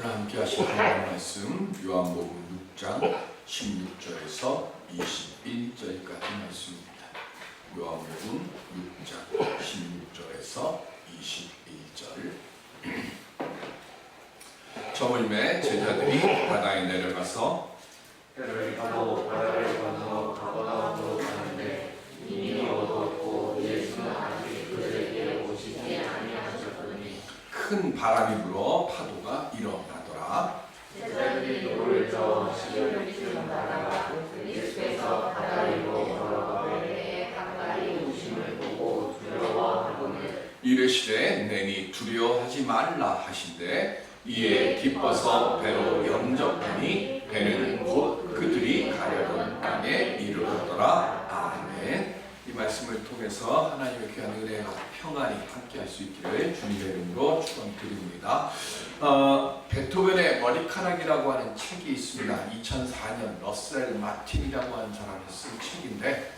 함께 하실 하나님 말씀 요한복음 6장 16절에서 21절까지 말씀입니다. 요한복음 6장 16절에서 21절. 저물매 제자들이 바다에 내려가서 배를 타고 바다를 건너 가버나움으로 가는데 이미 어두웠고 예수는 아직 그들에게 오시지 아니하셨더니 큰 바람이 불어 파도가 일어나더라. 제자들이 노를 저어 시온을 지나다가 예수께서 바다 위로 걸어가되 가까이 오심을 보고 두려워하거늘 이르시되 내니 두려워하지 말라 하신대 이에 기뻐서 배로 영접하니 배는 곧 그들이 가려던 땅에 이르렀더라. 아멘. 이 말씀을 통해서 하나님의 귀한 은혜가 평안히 함께할 수 있기를 주님의 이름으로 축원드립니다. 베토벤의 머리카락이라고 하는 책이 있습니다. 2004년 러셀 마틴이라고 하는 사람이 쓴 책인데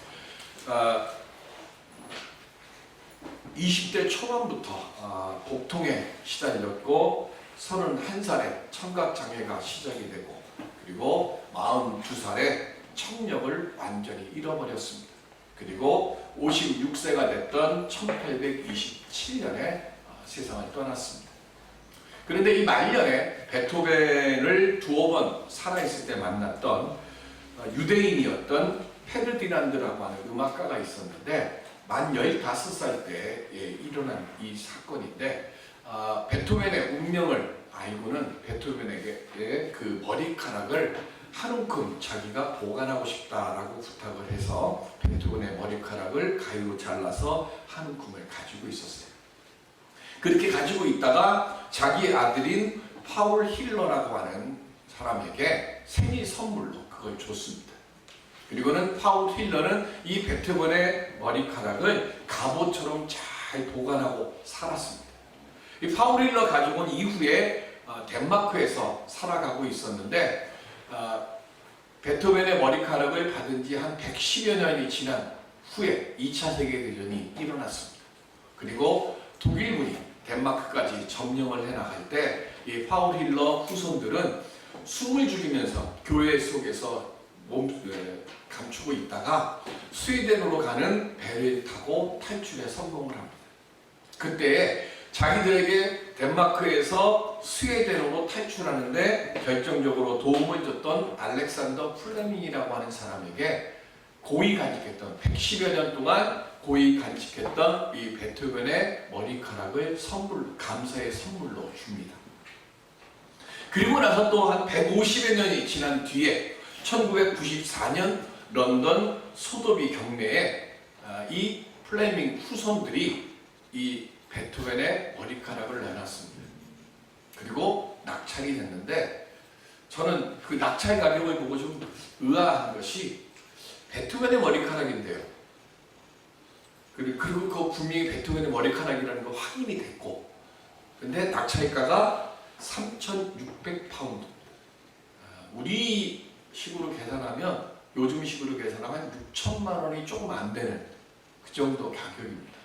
20대 초반부터 복통에 시달렸고 31살에 청각장애가 시작이 되고 그리고 42살에 청력을 완전히 잃어버렸습니다. 그리고 56세가 됐던 1827년에 세상을 떠났습니다. 그런데 이 말년에 베토벤을 두어 번 살아있을 때 만났던 유대인이었던 페르디난드라고 하는 음악가가 있었는데 만 15살 때 일어난 이 사건인데 베토벤의 운명을 알고는 베토벤에게 그 머리카락을 한 움큼 자기가 보관하고 싶다라고 부탁을 해서 베토벤의 머리카락을 가위로 잘라서 한 움큼을 가지고 있었어요. 그렇게 가지고 있다가 자기 아들인 파울 힐러라고 하는 사람에게 생일 선물로 그걸 줬습니다. 그리고는 파울 힐러는 이 베토벤의 머리카락을 갑옷처럼 잘 보관하고 살았습니다. 이 파울 힐러 가족은 이후에 덴마크에서 살아가고 있었는데 베토벤의 머리카락을 받은 지 한 110여 년이 지난 후에 2차 세계대전이 일어났습니다. 그리고 독일군이 덴마크까지 점령을 해나갈 때 이 파울 힐러 후손들은 숨을 죽이면서 교회 속에서 감추고 있다가 스웨덴으로 가는 배를 타고 탈출에 성공을 합니다. 그때 자기들에게 덴마크에서 스웨덴으로 탈출하는데 결정적으로 도움을 줬던 알렉산더 플레밍이라고 하는 사람에게 고이 간직했던 110여 년 동안 고이 간직했던 이 베토벤의 머리카락을 감사의 선물로 줍니다. 그리고 나서 또 한 150여 년이 지난 뒤에 1994년 런던 소도비 경매에 이 플레밍 후손들이 이 베토벤의 머리카락을 내놨습니다. 그리고 낙찰이 됐는데 저는 그 낙찰 가격을 보고 좀 의아한 것이 베토벤의 머리카락인데요. 그리고 그거 분명히 베토벤의 머리카락이라는 거 확인이 됐고 근데 낙찰가가 3,600파운드. 우리 식으로 계산하면 요즘 식으로 계산하면 6천만 원이 조금 안 되는 그 정도 가격입니다.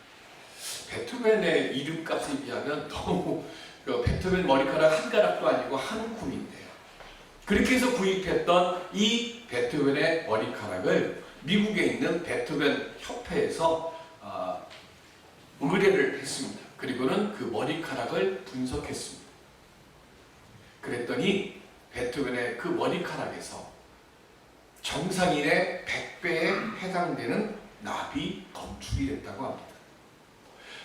베토벤의 이름값에 비하면 너무 베토벤 머리카락 한 가락도 아니고 한 움큼인데요. 그렇게 해서 구입했던 이 베토벤의 머리카락을 미국에 있는 베토벤 협회에서 의뢰를 했습니다. 그리고는 그 머리카락을 분석했습니다. 그랬더니 베토벤의 그 머리카락에서 정상인의 100배에 해당되는 납이 검출이 됐다고 합니다.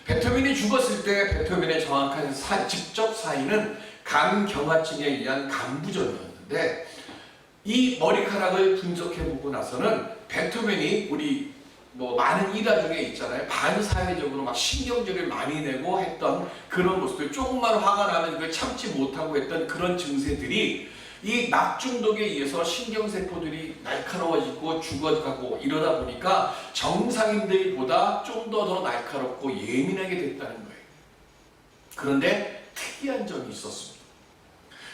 베토벤이 죽었을 때 베토벤의 정확한 직접 사인은 간경화증에 의한 간부전이었는데 이 머리카락을 분석해보고 나서는 베토벤이 우리 많은 일화 중에 있잖아요. 반사회적으로 막 신경질을 많이 내고 했던 그런 모습들, 조금만 화가 나면 그걸 참지 못하고 했던 그런 증세들이 이 낙중독에 의해서 신경세포들이 날카로워지고 죽어가고 이러다 보니까 정상인들보다 좀 더 날카롭고 예민하게 됐다는 거예요. 그런데 특이한 점이 있었습니다.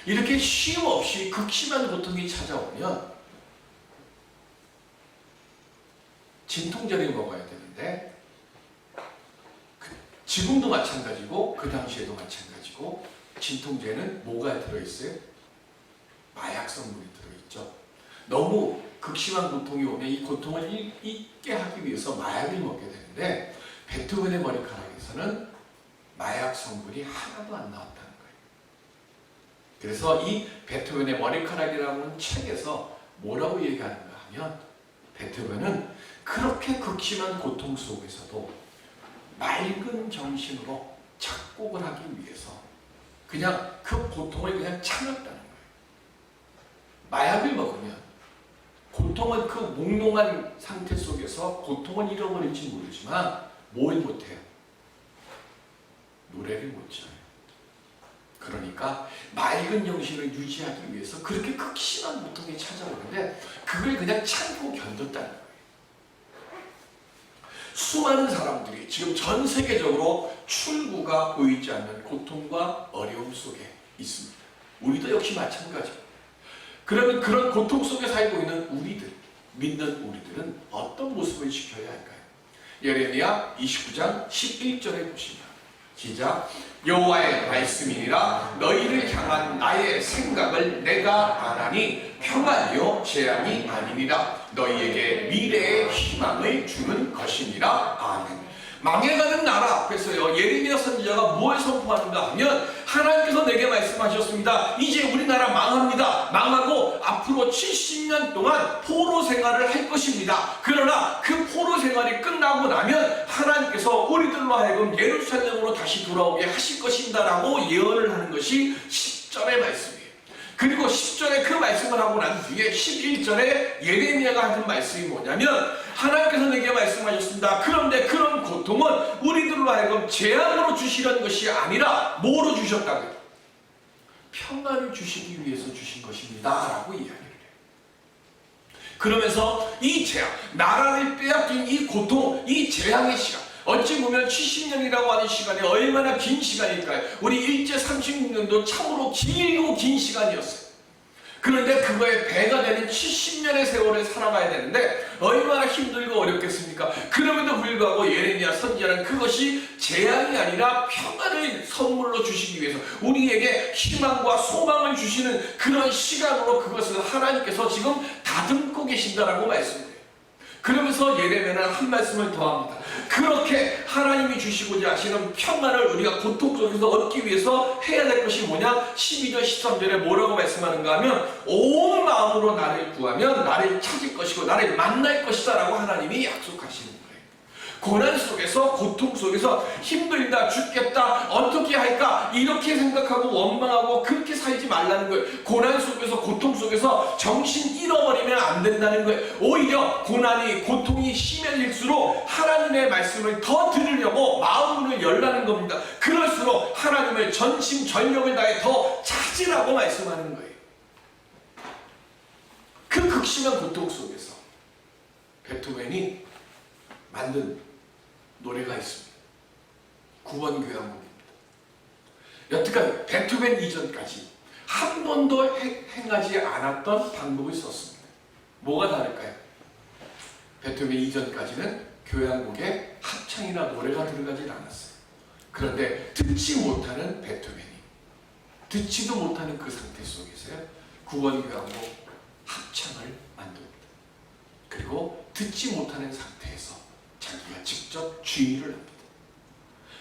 이렇게 쉼 없이 극심한 고통이 찾아오면 진통제를 먹어야 되는데 지금도 마찬가지고 그 당시에도 마찬가지고 진통제는 뭐가 들어있어요? 마약 성분이 들어있죠. 너무 극심한 고통이 오면 이 고통을 잊게 하기 위해서 마약을 먹게 되는데 베토벤의 머리카락에서는 마약 성분이 하나도 안 나왔다는 거예요. 그래서 이 베토벤의 머리카락이라는 책에서 뭐라고 얘기하는가 하면 베토벤은 그렇게 극심한 고통 속에서도 맑은 정신으로 작곡을 하기 위해서 그냥 그 고통을 그냥 참았다는 거예요. 마약을 먹으면 고통은 그 몽롱한 상태 속에서 고통을 잃어버릴지 모르지만 뭘 못해요? 노래를 못 지어요. 그러니까 맑은 정신을 유지하기 위해서 그렇게 극심한 고통이 찾아오는데 그걸 그냥 참고 견뎠다는 거예요. 수많은 사람들이 지금 전 세계적으로 출구가 보이지 않는 고통과 어려움 속에 있습니다. 우리도 역시 마찬가지입니다. 그러면 그런 고통 속에 살고 있는 우리들, 믿는 우리들은 어떤 모습을 지켜야 할까요? 예레미야 29장 11절에 보시면 시작. 여호와의 말씀이니라 너희를 향한 나의 생각을 내가 아나니 평안이요 재앙이 아니니라 너희에게 미래의 희망을 주는 것이니라. 아멘. 망해가는 나라 앞에서요 예레미야 선지자가 뭘 선포하는가 하면 하나님께서 내게 말씀하셨습니다. 이제 우리나라 망합니다. 망하고 앞으로 70년 동안 포로 생활을 할 것입니다. 그러나 그 포로 생활이 끝나고 나면 하나님께서 우리들로 하여금 예루살렘으로 다시 돌아오게 하실 것입니다 라고 예언을 하는 것이 10절의 말씀이에요. 그리고 10절에 그 말씀을 하고 난 뒤에 11절에 예레미야가 하는 말씀이 뭐냐면 하나님께서 내게 말씀하셨습니다. 그런데 그런 고통은 우리들로 하여금 재앙으로 주시려는 것이 아니라 뭐로 주셨다고요? 평안을 주시기 위해서 주신 것입니다 라고 이야기를 해요. 그러면서 이 재앙, 나라를 빼앗긴 이 고통, 이 재앙의 시간, 어찌 보면 70년이라고 하는 시간이 얼마나 긴 시간일까요? 우리 일제 36년도 참으로 길고 긴 시간이었어요. 그런데 그거에 배가 되는 70년의 세월을 살아가야 되는데 얼마나 힘들고 어렵겠습니까? 그럼에도 불구하고 예레미야 선지자는 그것이 재앙이 아니라 평안을 선물로 주시기 위해서 우리에게 희망과 소망을 주시는 그런 시간으로 그것을 하나님께서 지금 다듬고 계신다라고 말씀해요. 그러면서 예레미야는 한 말씀을 더합니다. 그렇게 하나님이 주시고자 하시는 평안을 우리가 고통 속에서 얻기 위해서 해야 될 것이 뭐냐? 12절 13절에 뭐라고 말씀하는가 하면 온 마음으로 나를 구하면 나를 찾을 것이고 나를 만날 것이다 라고 하나님이 약속하시는 거예요. 고난 속에서 고통 속에서 힘들다 죽겠다 어떻게 할까 이렇게 생각하고 원망하고 그렇게 살지 말라는 거예요. 고난 속에서 고통 속에서 정신 잃어버리면 안 된다는 거예요. 오히려 고난이 고통이 심해질수록 하나님의 말씀을 더 들으려고 마음을 열라는 겁니다. 그럴수록 하나님을 전심전력을 다해 더 찾으라고 말씀하는 거예요. 그 극심한 고통 속에서 베토벤이 만든 노래가 있습니다. 9번 교향곡입니다. 여태까지 베토벤 이전까지 한 번도 행하지 않았던 방법을 썼습니다. 뭐가 다를까요? 베토벤 이전까지는 교향곡에 합창이나 노래가 들어가지 않았어요. 그런데 듣지 못하는 베토벤이 듣지도 못하는 그 상태 속에서요 9번 교향곡 합창을 만듭니다. 그리고 듣지 못하는 상태에서 자기가 직접 주의를 합니다.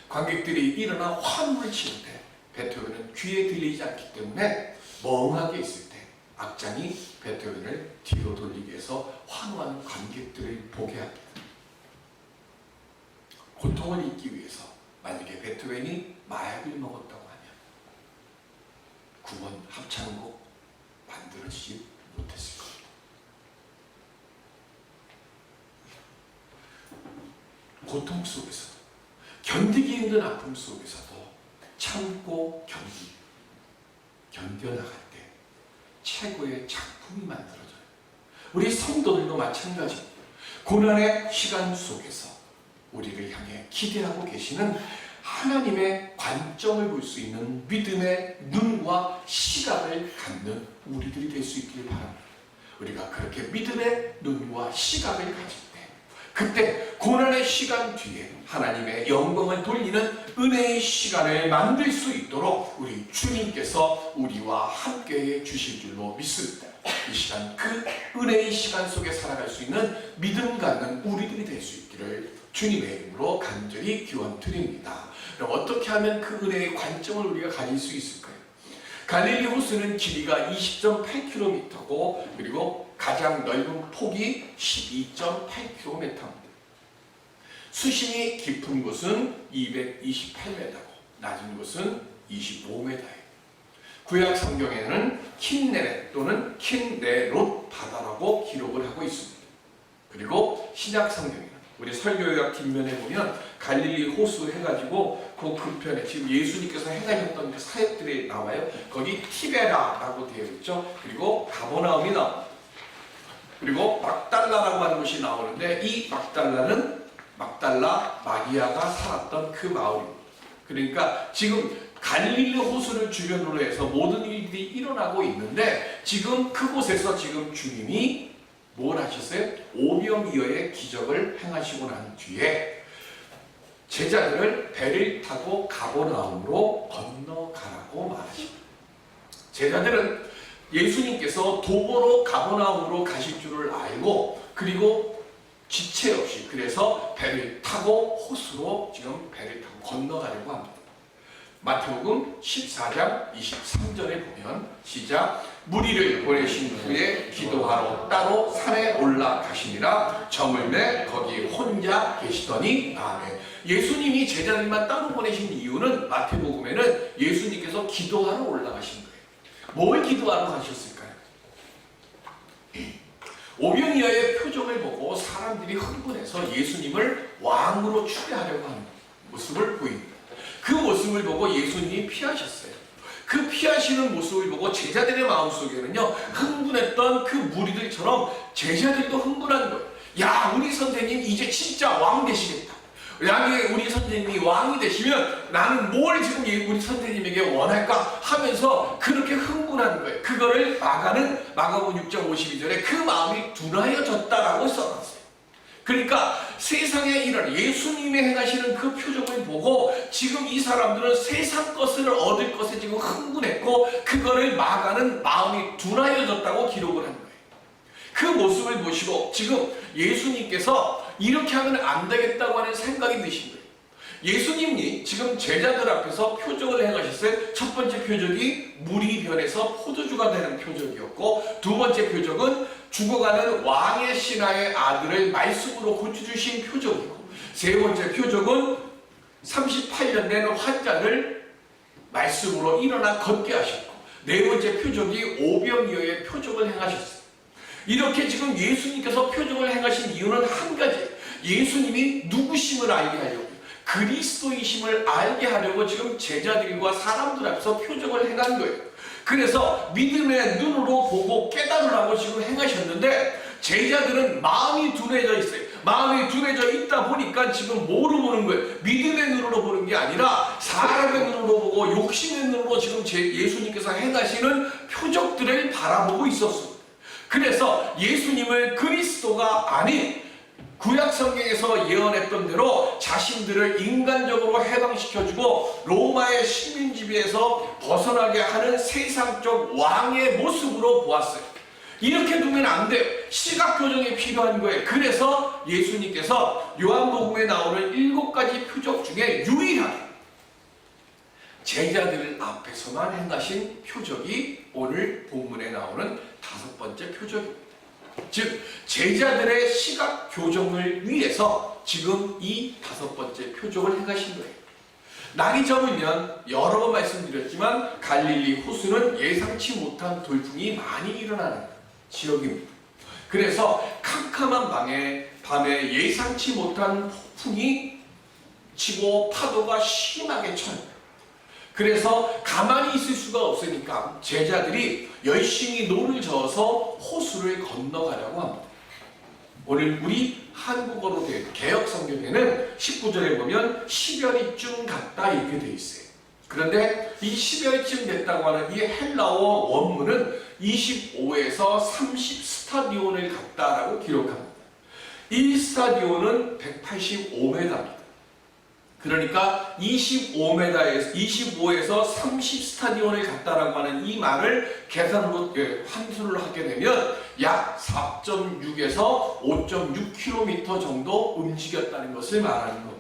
관객들이 일어나 환호를 치는 때 베토벤은 귀에 들리지 않기 때문에 멍하게 있을 때 악장이 베토벤을 뒤로 돌리기 위해서 환호하는 관객들을 보게 합니다. 고통을 잊기 위해서 만약에 베토벤이 마약을 먹었다고 하면 9번 합창곡 만들어지지 못했을 겁니다. 고통 속에서도 견디기 힘든 아픔 속에서도 참고 견뎌나갈 때 최고의 작품이 만들어져요. 우리 성도들도 마찬가지입니다. 고난의 시간 속에서 우리를 향해 기대하고 계시는 하나님의 관점을 볼 수 있는 믿음의 눈과 시각을 갖는 우리들이 될 수 있기를 바랍니다. 우리가 그렇게 믿음의 눈과 시각을 가질 때 그때 고난의 시간 뒤에 하나님의 영광을 돌리는 은혜의 시간을 만들 수 있도록 우리 주님께서 우리와 함께해 주실 줄로 믿습니다. 이 시간 그 은혜의 시간 속에 살아갈 수 있는 믿음 갖는 우리들이 될 수 있기를 주님의 이름으로 간절히 기원드립니다. 그럼 어떻게 하면 그 은혜의 관점을 우리가 가질 수 있을까요? 갈릴리 호수는 길이가 20.8km고 그리고 가장 넓은 폭이 12.8km입니다. 수심이 깊은 곳은 228m고 낮은 곳은 25m예요. 구약 성경에는 킨네렛 또는 킨네롯 바다라고 기록을 하고 있습니다. 그리고 신약 성경에는 우리 설교요약 뒷면에 보면 갈릴리 호수 해가지고 그 근편에 지금 예수님께서 행하셨던 그 사역들이 나와요. 거기 티베라라고 되어 있죠. 그리고 가버나움이 나옵니다. 그리고 막달라라고 하는 곳이 나오는데 이 막달라는 막달라 마리아가 살았던 그 마을입니다. 그러니까 지금 갈릴리 호수를 주변으로 해서 모든 일들이 일어나고 있는데 지금 그곳에서 지금 주님이 뭘 하셨어요? 오병이어의 기적을 행하시고 난 뒤에 제자들을 배를 타고 가버나움으로 건너가라고 말하십니다. 제자들은 예수님께서 도보로 가버나움으로 가실 줄을 알고 그리고 지체 없이 그래서 배를 타고 호수로 지금 배를 타고 건너가려고 합니다. 마태복음 14장 23절에 보면 시작 무리를 보내신 후에 기도하러 따로 산에 올라가시니라 저물매 거기 혼자 계시더니 아멘. 예수님이 제자들만 따로 보내신 이유는 마태복음에는 예수님께서 기도하러 올라가신 거예요. 뭘 기도하러 가셨을까요? 오병이어의 표정을 보고 사람들이 흥분해서 예수님을 왕으로 추대하려고 하는 모습을 보입니다. 그 모습을 보고 예수님이 피하셨어요. 그 피하시는 모습을 보고 제자들의 마음속에는요 흥분했던 그 무리들처럼 제자들도 흥분한 거예요. 야, 우리 선생님 이제 진짜 왕 되시겠다. 만약에 우리 선생님이 왕이 되시면 나는 뭘 지금 우리 선생님에게 원할까 하면서 그렇게 흥분한 거예요. 그거를 마가복음 6장 52절에 그 마음이 둔하여졌다라고 써놨어요. 그러니까 세상에 일어난 예수님이 행하시는 그 표정을 보고 지금 이 사람들은 세상 것을 얻을 것에 지금 흥분했고 그거를 마가는 마음이 둔하여졌다고 기록을 한 거예요. 그 모습을 보시고 지금 예수님께서 이렇게 하면 안 되겠다고 하는 생각이 드신 거예요. 예수님이 지금 제자들 앞에서 표적을 행하셨어요. 첫 번째 표적이 물이 변해서 포도주가 되는 표적이었고 두 번째 표적은 죽어가는 왕의 신하의 아들을 말씀으로 고쳐주신 표적이고 세 번째 표적은 38년 된 환자를 말씀으로 일어나 걷게 하셨고 네 번째 표적이 오병이어의 표적을 행하셨어요. 이렇게 지금 예수님께서 표적을 행하신 이유는 한 가지, 예수님이 누구심을 알게 하려고 그리스도이심을 알게 하려고 지금 제자들과 사람들 앞에서 표적을 행한 거예요. 그래서 믿음의 눈으로 보고 깨달으라고 지금 행하셨는데 제자들은 마음이 둔해져 있어요. 마음이 둔해져 있다 보니까 지금 뭐로 보는 거예요? 믿음의 눈으로 보는 게 아니라 사람의 눈으로 보고 욕심의 눈으로 지금 예수님께서 행하시는 표적들을 바라보고 있었습니다. 그래서 예수님을 그리스도가 아닌 구약 성경에서 예언했던 대로 자신들을 인간적으로 해방시켜주고 로마의 식민 지배에서 벗어나게 하는 세상적 왕의 모습으로 보았어요. 이렇게 두면 안 돼요. 시각 교정이 필요한 거예요. 그래서 예수님께서 요한복음에 나오는 7가지 표적 중에 유일하게 제자들 앞에서만 행하신 표적이 오늘 본문에 나오는 5번째 표적입니다. 즉 제자들의 시각 교정을 위해서 지금 이 5번째 표적을 행하신 거예요. 날이 저물면 여러 번 말씀드렸지만 갈릴리 호수는 예상치 못한 돌풍이 많이 일어나는 지역입니다. 그래서 캄캄한 밤에 예상치 못한 폭풍이 치고 파도가 심하게 쳐요. 그래서 가만히 있을 수가 없으니까 제자들이 열심히 노를 저어서 호수를 건너가려고 합니다. 오늘 우리 한국어로 된 개역 성경에는 19절에 보면 10여리쯤 갔다 이렇게 되어 있어요. 그런데 이 10여리쯤 됐다고 하는 이 헬라어 원문은 25에서 30 스타디온을 갔다라고 기록합니다. 이 스타디온은 185m입니다. 그러니까 25에서 30 스타디온을 갔다라고 하는 이 말을 계산으로 환수를 하게 되면 약 4.6에서 5.6km 정도 움직였다는 것을 말하는 겁니다.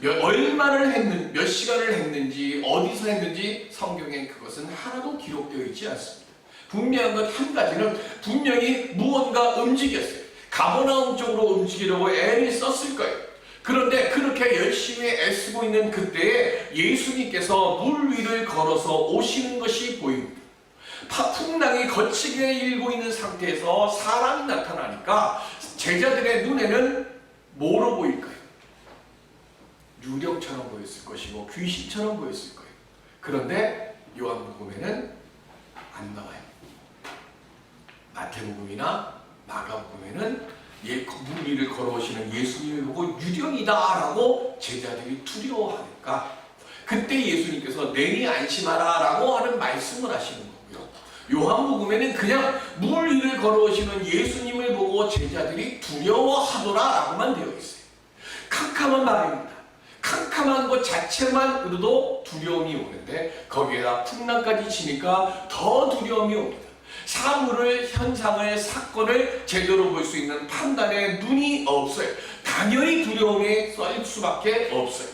몇 시간을 했는지, 어디서 했는지 성경에 그것은 하나도 기록되어 있지 않습니다. 분명한 것 한 가지는 분명히 무언가 움직였어요. 가버나움 쪽으로 움직이려고 애를 썼을 거예요. 그런데 그렇게 열심히 애쓰고 있는 그때에 예수님께서 물 위를 걸어서 오시는 것이 보입니다. 풍랑이 거치게 일고 있는 상태에서 사람이 나타나니까 제자들의 눈에는 뭐로 보일까요? 유령처럼 보였을 것이고 귀신처럼 보였을 거예요. 그런데 요한복음에는 안 나와요. 마태복음이나 마가복음에는 물 위를 걸어오시는 예수님을 보고 유령이다라고 제자들이 두려워하니까 그때 예수님께서 내니 안심하라 라고 하는 말씀을 하시는 거고요. 요한복음에는 그냥 물 위를 걸어오시는 예수님을 보고 제자들이 두려워하더라 라고만 되어 있어요. 캄캄한 말입니다. 캄캄한 것 자체만으로도 두려움이 오는데 거기에다 풍랑까지 치니까 더 두려움이 옵니다. 사물을, 현상을, 사건을 제대로 볼 수 있는 판단의 눈이 없어요. 당연히 두려움에 쏠 수밖에 없어요.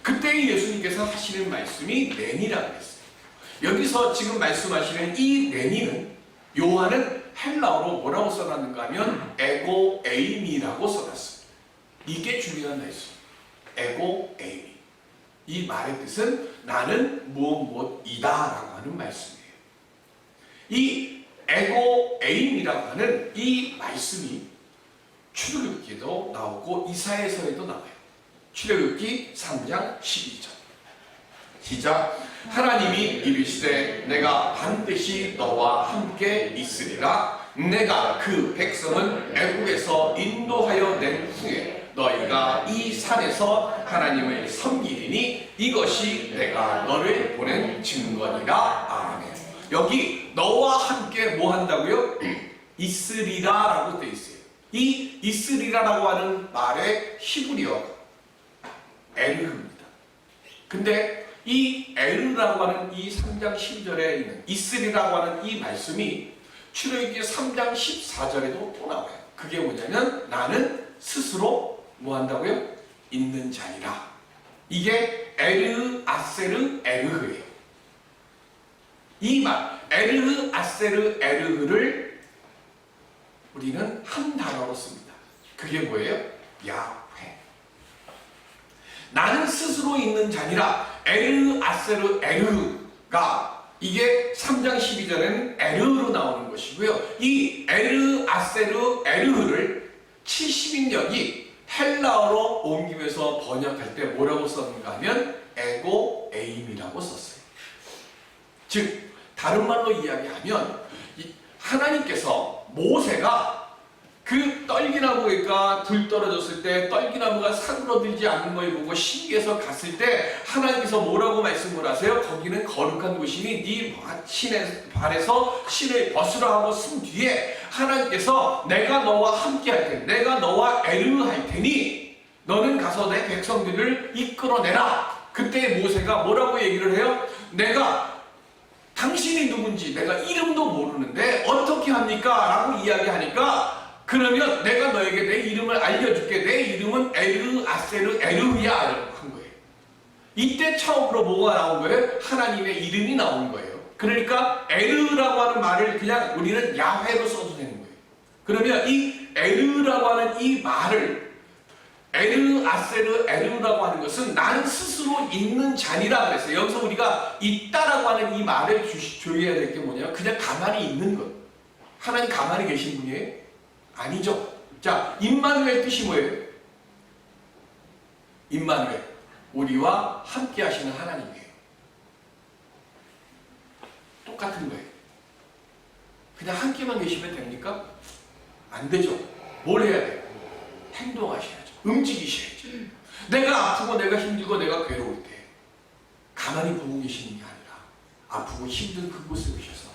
그때 예수님께서 하시는 말씀이 내니라고 했어요. 여기서 지금 말씀하시는 이 내니는 요한은 헬라어로 뭐라고 써놨는가 하면 에고 에이미라고 써놨습니다. 이게 중요한 말씀. 에고 에이미. 이 말의 뜻은 나는 무엇이다 라고 하는 말씀이에요. 이 에고 에임이라고 하는 이 말씀이 출애굽기에도 나오고 이사야서에도 나와요. 출애굽기 3장 12절 시작. 하나님이 이르시되 내가 반드시 너와 함께 있으리라. 내가 그 백성을 애국에서 인도하여 낸 후에 너희가 이 산에서 하나님을 섬기리니 이것이 내가 너를 보낸 증거니라. 아멘. 여기 너와 함께 뭐 한다고요? 있으리라 라고 되어 있어요. 이 있으리라라고 하는 말의 히브리어가 에르흐입니다. 근데 이 에르라고 하는 이 3장 12절에 있는 있으리라고 하는 이 말씀이 출애굽기 3장 14절에도 또 나와요. 그게 뭐냐면 나는 스스로 뭐 한다고요? 있는 자니라. 이게 에르 아세르 에르흐예요. 이 말 에르흐 아세르 에르흐를 우리는 한 단어로 씁니다. 그게 뭐예요? 야훼. 나는 스스로 있는 자니라. 에르흐 아세르 에르흐가 이게 3장 12절에는 에르흐로 나오는 것이고요. 이 에르흐 아세르 에르흐를 70인역이 헬라어로 옮기면서 번역할 때 뭐라고 썼는가 하면 에고 에임이라고 썼어요. 즉 다른 말로 이야기하면 하나님께서 모세가 그 떨기나무가 불 떨어졌을 때 떨기나무가 사그러들지 않는 걸 보고 신기해서 갔을 때 하나님께서 뭐라고 말씀을 하세요? 거기는 거룩한 곳이니 네 신의 발에서 신을 벗으라 하고 쓴 뒤에 하나님께서 내가 너와 함께 할 테니 내가 너와 에르할 테니 너는 가서 내 백성들을 이끌어내라. 그때 모세가 뭐라고 얘기를 해요? 내가 당신이 누군지 내가 이름도 모르는데 어떻게 합니까? 라고 이야기하니까 그러면 내가 너에게 내 이름을 알려줄게. 내 이름은 에르 아세르 에르야 한 거예요. 이때 처음으로 뭐가 나온 거예요? 하나님의 이름이 나온 거예요. 그러니까 에르라고 하는 말을 그냥 우리는 야훼로 써도 되는 거예요. 그러면 이 에르라고 하는 이 말을 에르 아세르 에르라고 하는 것은 나는 스스로 있는 자니라 그랬어요. 여기서 우리가 있다라고 하는 이 말을 주의해야 될 게 뭐냐면 그냥 가만히 있는 것. 하나님 가만히 계신 분이에요? 아니죠. 자, 임마누엘 뜻이 뭐예요? 임마누엘, 우리와 함께 하시는 하나님이에요. 똑같은 거예요. 그냥 함께만 계시면 됩니까? 안 되죠. 뭘 해야 돼요? 행동하셔야죠. 움직이셔야죠. 내가 아프고 내가 힘들고 내가 괴로울 때 가만히 보고 계시는 게 아니라 아프고 힘든 그곳에 오셔서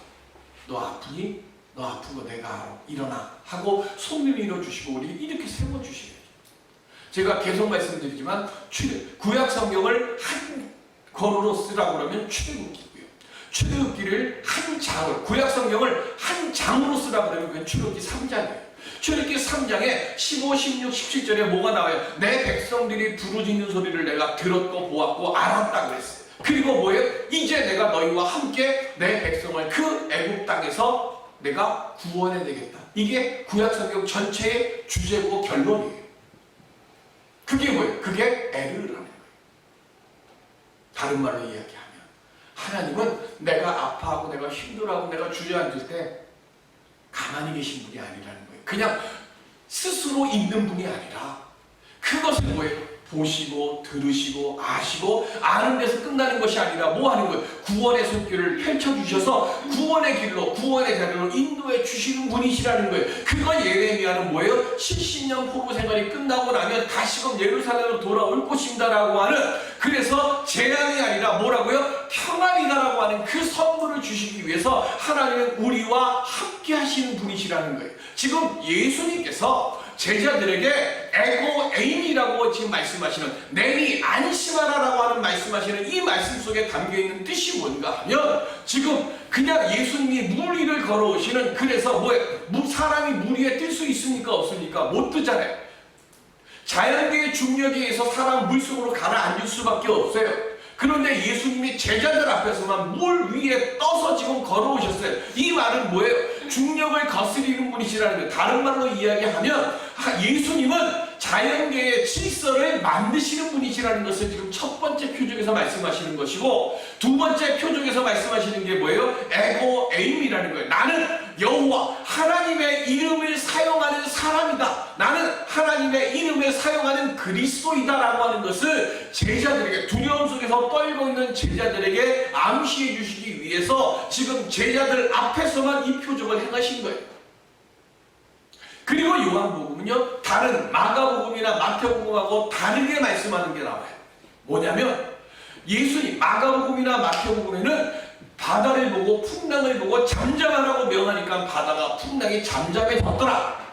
너 아프니? 너 아픈 거 내가 알아. 일어나. 하고 손을 밀어주시고 우리 이렇게 세워주시래요. 제가 계속 말씀드리지만 구약 성경을 한 권으로 쓰라고 그러면 출애굽기고요. 출애굽기를 한 장으로, 구약 성경을 한 장으로 쓰라고 그러면 그건 출애굽기 3장이에요. 출애굽기 3장에 15, 16, 17절에 뭐가 나와요? 내 백성들이 부르짖는 소리를 내가 들었고 보았고 알았다 그랬어요. 그리고 뭐예요? 이제 내가 너희와 함께 내 백성을 그 애굽 땅에서 내가 구원해내겠다. 이게 구약 성경 전체의 주제고 결론이에요. 그게 뭐예요? 그게 에르라는 거예요. 다른 말로 이야기하면 하나님은 내가 아파하고 내가 힘들어하고 내가 주저앉을 때 가만히 계신 분이 아니라는 거예요. 그냥 스스로 있는 분이 아니라 그것을 뭐예요? 보시고 들으시고 아시고 아는 데서 끝나는 것이 아니라 뭐 하는 거예요? 구원의 손길을 펼쳐주셔서 구원의 길로 구원의 자리로 인도해 주시는 분이시라는 거예요. 그거 예레미야는 뭐예요? 70년 포로 생활이 끝나고 나면 다시금 예루살렘으로 돌아올 것입니다라고 하는, 그래서 재앙이 아니라 뭐라고요? 평안이다라고 하는 그 선물을 주시기 위해서 하나님은 우리와 함께 하시는 분이시라는 거예요. 지금 예수님께서 제자들에게 에고 에임이라고 지금 말씀하시는, 내니 안심하라라고 하는 말씀하시는 이 말씀 속에 담겨있는 뜻이 뭔가 하면, 지금 그냥 예수님이 물 위를 걸어오시는, 그래서 뭐예요? 사람이 물 위에 뜰 수 있습니까? 없습니까? 못 뜨잖아요. 자연계의 중력에 의해서 사람 물속으로 가라앉을 수밖에 없어요. 그런데 예수님이 제자들 앞에서만 물 위에 떠서 지금 걸어오셨어요. 이 말은 뭐예요? 중력을 거스리는 분이시라는 거예요. 다른 말로 이야기하면 예수님은 자연계의 질서를 만드시는 분이시라는 것을 지금 첫 번째 표적에서 말씀하시는 것이고, 두 번째 표적에서 말씀하시는 게 뭐예요? 에고 에임이라는 거예요. 나는 여호와 하나님의 이름을 사용하는 사람이다. 나는 하나님의 이름을 사용하는 그리스도이다라고 하는 것을 제자들에게, 두려움 속에서 떨고 있는 제자들에게 암시해 주시기 위해서 지금 제자들 앞에서만 이 표적을 행하신 거예요. 그리고 요한복음은요, 다른 마가복음이나 마태복음하고 다르게 말씀하는 게 나와요. 뭐냐면 예수님 마가복음이나 마태복음에는 바다를 보고 풍랑을 보고 잠잠하라고 명하니까 바다가 풍랑이 잠잠해졌더라,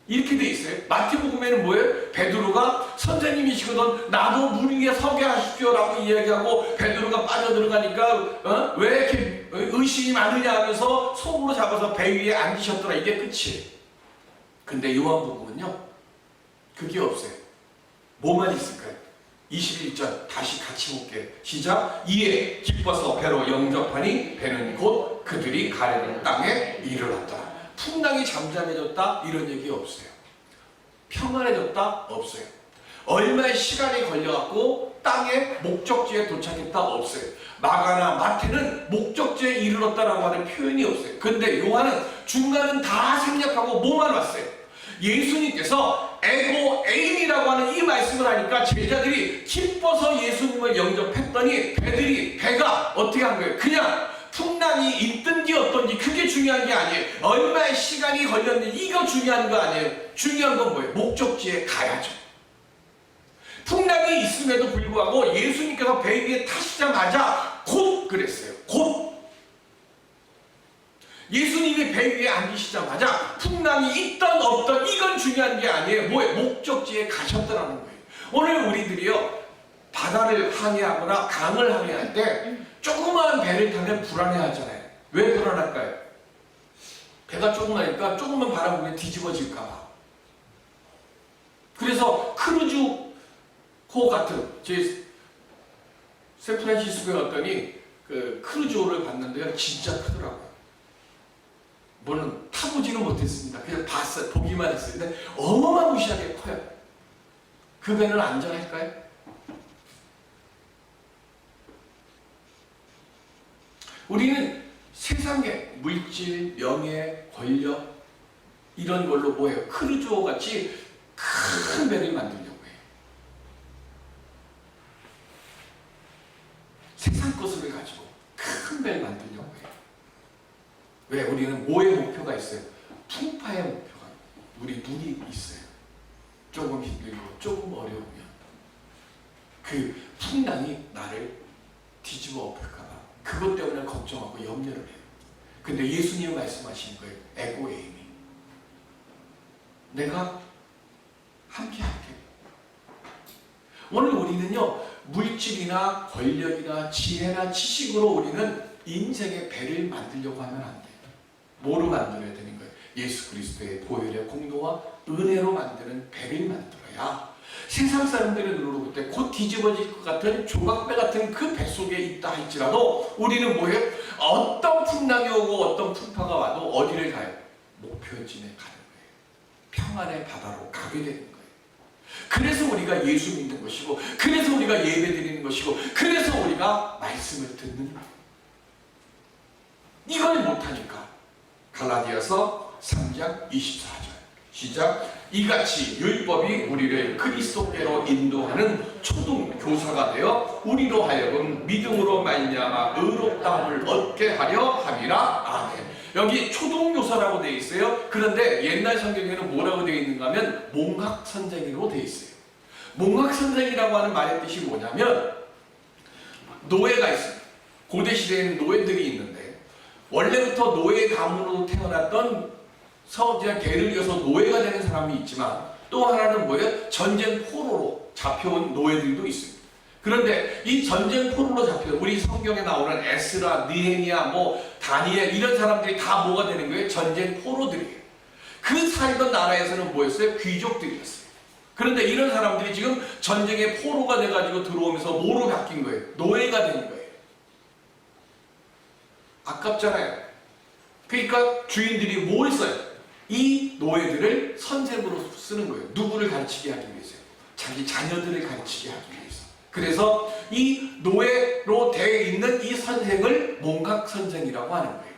이렇게 돼 있어요. 마태복음에는 뭐예요? 베드로가 선생님이시거든 나도 물 위에 서게 하십시오라고 이야기하고 베드로가 빠져들어가니까 왜 이렇게 의심이 많으냐 하면서 손으로 잡아서 배 위에 앉으셨더라, 이게 끝이에요. 근데 요한복음은요 그게 없어요. 뭐만 있을까요? 21절 다시 같이 볼게요. 시작. 이에 기뻐서 배로 영접하니 배는 곧 그들이 가려는 땅에 이르렀더라. 풍랑이 잠잠해졌다 이런 얘기 없어요. 평안해졌다 없어요. 얼마의 시간이 걸려갖고 땅의 목적지에 도착했다 없어요. 마가나 마태는 목적지에 이르렀다라고 하는 표현이 없어요. 근데 요한은 중간은 다 생략하고 뭐만 왔어요? 예수님께서 에고 에임이라고 하는 이 말씀을 하니까 제자들이 기뻐서 예수님을 영접했더니 배가 어떻게 한 거예요? 그냥 풍랑이 있든지 없든지 그게 중요한 게 아니에요. 얼마의 시간이 걸렸는지 이거 중요한 거 아니에요. 중요한 건 뭐예요? 목적지에 가야죠. 풍랑이 있음에도 불구하고 예수님께서 배 위에 타시자마자 곧 그랬어요. 곧 예수님이 배 위에 앉으시자마자 풍랑이 있던 없던 이건 중요한 게 아니에요. 뭐예요? 목적지에 가셨더라는 거예요. 오늘 우리들이요 바다를 항해하거나 강을 항해할 때 조그마한 배를 타면 불안해하잖아요. 왜 불안할까요? 배가 조그마니까 조금만 바람 불면 뒤집어질까봐. 그래서 크루즈호 같은, 저희 샌프란시스코에 갔더니 그 크루즈호를 봤는데요 진짜 크더라고요. 물론 타보지는 못했습니다. 그냥 봤어요. 보기만 했어요. 근데 어마무시하게 커요. 그 배는 안전할까요? 우리는 세상의 물질, 명예, 권력 이런 걸로 뭐예요? 크루즈호 같이 큰 배를 만들려고 해요. 세상 것을 가지고 큰 배를 만들려고 해요. 왜? 우리는 뭐의 목표가 있어요? 풍파의 목표가, 우리 눈이 있어요. 조금 힘들고 조금 어려우면 그 풍랑이 나를 뒤집어 엎을까 봐 그것 때문에 걱정하고 염려를 해요. 근데 예수님이 말씀하신 거예요. 에고에이미. 내가 함께 할게. 오늘 우리는요, 물질이나 권력이나 지혜나 지식으로 우리는 인생의 배를 만들려고 하면 안 돼요. 뭐로 만들어야 되는 거예요? 예수 그리스도의 보혈의 공로와 은혜로 만드는 배를 만들어야 세상 사람들의 눈으로 볼 때 곧 뒤집어질 것 같은 조각배 같은 그 배 속에 있다 할지라도 우리는 뭐예요? 어떤 풍랑이 오고 어떤 풍파가 와도 어디를 가요? 목표지에 가는 거예요. 평안의 바다로 가게 되는 거예요. 그래서 우리가 예수 믿는 것이고, 그래서 우리가 예배 드리는 것이고, 그래서 우리가 말씀을 듣는 거예요. 이걸 못하니까 갈라디아서 3장 24절 시작. 이같이 율법이 우리를 그리스도께로 인도하는 초등 교사가 되어 우리로 하여금 믿음으로 말미암아 의롭다함을 얻게 하려 함이라. 아멘. 여기 초등교사라고 되어 있어요. 그런데 옛날 성경에는 뭐라고 되어 있는가 하면 몽학선생이라고 되어 있어요. 몽학선생이라고 하는 말의 뜻이 뭐냐면, 노예가 있어요. 고대 시대에는 노예들이 있는데, 원래부터 노예 가문으로 태어났던 그냥 대를 이어서 노예가 되는 사람이 있지만, 또 하나는 뭐예요? 전쟁 포로로 잡혀온 노예들도 있어요. 그런데 이 전쟁 포로로 잡혀온, 우리 성경에 나오는 에스라, 느헤미야, 다니엘, 이런 사람들이 다 뭐가 되는 거예요? 전쟁 포로들이에요. 그 살던 나라에서는 뭐였어요? 귀족들이었어요. 그런데 이런 사람들이 지금 전쟁의 포로가 돼가지고 들어오면서 뭐로 바뀐 거예요? 노예가 된 거예요. 아깝잖아요. 그러니까 주인들이 뭘 써요? 이 노예들을 선생으로 쓰는 거예요. 누구를 가르치게 하기 위해서요? 자기 자녀들을 가르치게 하기 위해서. 그래서 이 노예로 되어 있는 이 선생을 몽각 선생이라고 하는 거예요.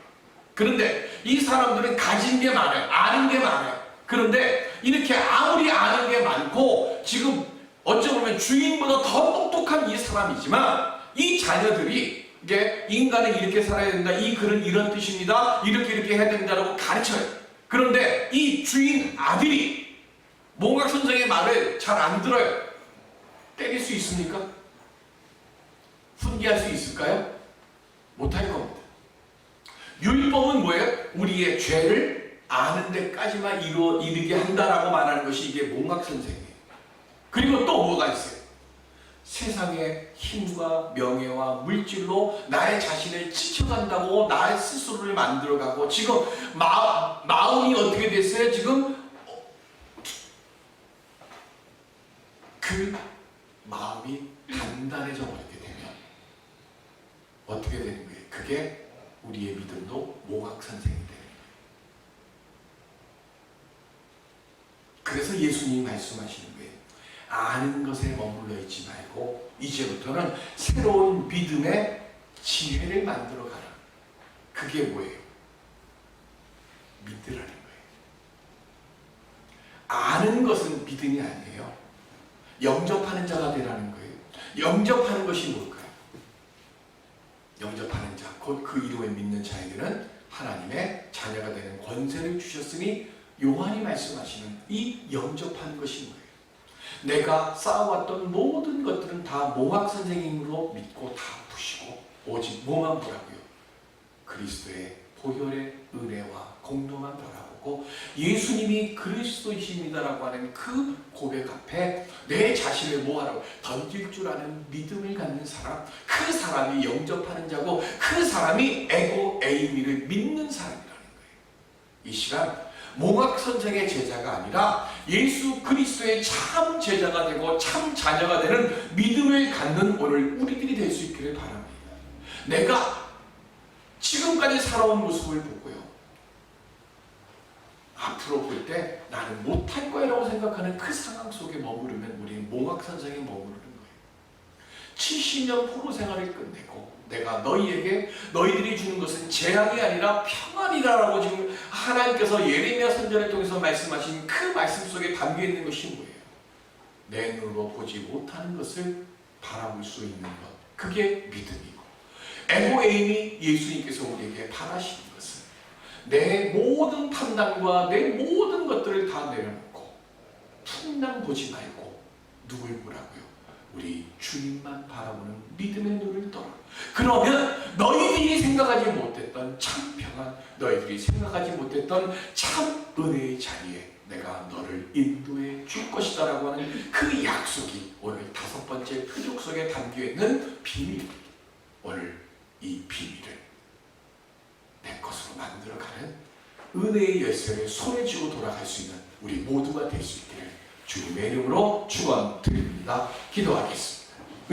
그런데 이 사람들은 가진 게 많아요. 아는 게 많아요. 그런데 이렇게 아무리 아는 게 많고 지금 어쩌면 주인보다 더 똑똑한 이 사람이지만, 이 자녀들이 이게 인간은 이렇게 살아야 된다, 이 글은 이런 뜻입니다, 이렇게 해야 된다라고 가르쳐요. 그런데 이 주인 아들이 몽각 선생의 말을 잘 안 들어요. 때릴 수 있습니까? 훈계할 수 있을까요? 못할 겁니다. 율법은 뭐예요? 우리의 죄를 아는 데까지만 이르게 한다라고 말하는 것이 이게 몽각 선생이에요. 그리고 또 뭐가 있어요? 세상의 힘과 명예와 물질로 나의 자신을 지켜간다고 나의 스스로를 만들어가고, 지금 마음이 어떻게 됐어요? 지금 그 마음이 단단해져 버리게 되면 어떻게 되는 거예요? 그게 우리의 믿음도 몽학 선생이 되는 거예요. 그래서 예수님이 말씀하시는 거예요. 아는 것에 머물러 있지 말고 이제부터는 새로운 믿음의 지혜를 만들어 가라. 그게 뭐예요? 믿으라는 거예요. 아는 것은 믿음이 아니에요. 영접하는 자가 되라는 거예요. 영접하는 것이 뭘까요? 영접하는 자, 곧 그 이름을 믿는 자에게는 하나님의 자녀가 되는 권세를 주셨으니, 요한이 말씀하시는 이 영접하는 것이 뭐예요? 내가 쌓아왔던 모든 것들은 다 몽학 선생님으로 믿고 다 부시고 오직 뭐만 보라고요? 그리스도의 보혈의 은혜와 공로만 바라보고 예수님이 그리스도이십니다라고 하는 그 고백 앞에 내 자신을 뭐하라고? 던질 줄 아는 믿음을 갖는 사람, 그 사람이 영접하는 자고, 그 사람이 에고에이미를 믿는 사람이라는 거예요. 이 시간 몽학 선생의 제자가 아니라 예수 그리스도의 참 제자가 되고 참 자녀가 되는 믿음을 갖는 오늘 우리들이 될 수 있기를 바랍니다. 내가 지금까지 살아온 모습을 보고요, 앞으로 볼 때 나는 못할 거야 라고 생각하는 그 상황 속에 머무르면 우리는 몽학 선생에 머무르는 거예요. 70년 포로 생활을 끝내고 내가 너희들이 주는 것은 재앙이 아니라 평안이다라고 지금 하나님께서 예레미야 선지자를 통해서 말씀하신 그 말씀 속에 담겨 있는 것이 뭐예요? 내 눈으로 보지 못하는 것을 바라볼 수 있는 것, 그게 믿음이고, 에고에임이 예수님께서 우리에게 바라시는 것은 내 모든 판단과 내 모든 것들을 다 내려놓고 풍랑 보지 말고 누굴 보라고요? 우리 주님만 바라보는 믿음의 눈을 떠라. 그러면 너희들이 너희들이 생각하지 못했던 참 평안, 너희들이 생각하지 못했던 참 은혜의 자리에 내가 너를 인도해 줄 것이다 라고 하는 그 약속이 오늘 5번째 표적 속에 담겨있는 비밀. 오늘 이 비밀을 내 것으로 만들어가는 은혜의 열쇠를 손에 쥐고 돌아갈 수 있는 우리 모두가 될 수 있기를 주님의 이름으로 축원드립니다. 기도하겠습니다.